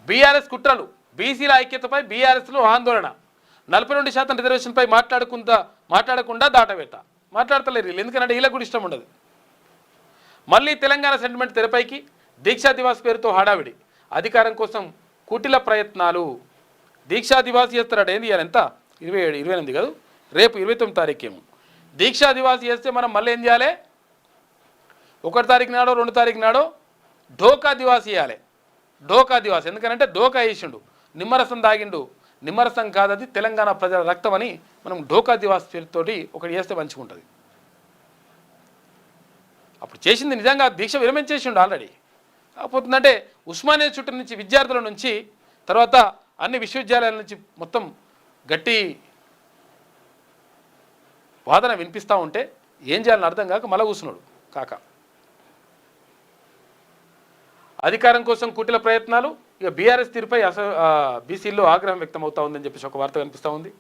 BRS కుట్రలు, బీసీల ఐక్యతపై బీఆర్ఎస్లో ఆందోళన, 42% రిజర్వేషన్పై మాట్లాడకుండా దాటవేత. మాట్లాడతలేరు వీళ్ళు, ఎందుకంటే వీళ్ళకు కూడా ఇష్టం ఉండదు. మళ్ళీ తెలంగాణ సెంటిమెంట్ తెరపైకి, దీక్షా దివాస్ పేరుతో హడావిడి, అధికారం కోసం కుటిల ప్రయత్నాలు. దీక్షా దివాస్ చేస్తారట, ఏంది ఇవాళ ఎంత 28 కాదు, రేపు 29 తారీఖేమో దీక్షా దివాస్ చేస్తే మనం మళ్ళీ ఏం చేయాలి, 1 తారీఖు నాడో 2 తారీఖు నాడో ఢోకా దివాస్ చేయాలి. ఢోకా దివాస్ ఎందుకంటే ఢోకా వేసిండు, నిమ్మరసం తాగిండు, నిమ్మరసం కాదది తెలంగాణ ప్రజల రక్తం అని మనం ఢోకా దివాస్ పేరుతోటి ఒకటి చేస్తే మంచిగుంటుంది. అప్పుడు చేసింది నిజంగా దీక్ష విరమించేసిండు ఆల్రెడీ. కాకపోతుందంటే ఉస్మానియా చుట్టూ నుంచి విద్యార్థుల నుంచి, తర్వాత అన్ని విశ్వవిద్యాలయాల నుంచి మొత్తం గట్టి వాదన వినిపిస్తూ ఉంటే ఏం చేయాలని అర్థం కాక మళ్ళీ కూర్చున్నాడు కాక. అధికారం కోసం కుటిల ప్రయత్నాలు. ఇక బీఆర్ఎస్ తీరుపై బీసీల్లో ఆగ్రహం వ్యక్తం అవుతా ఉందని చెప్పేసి ఒక వార్త కనిపిస్తూ ఉంది.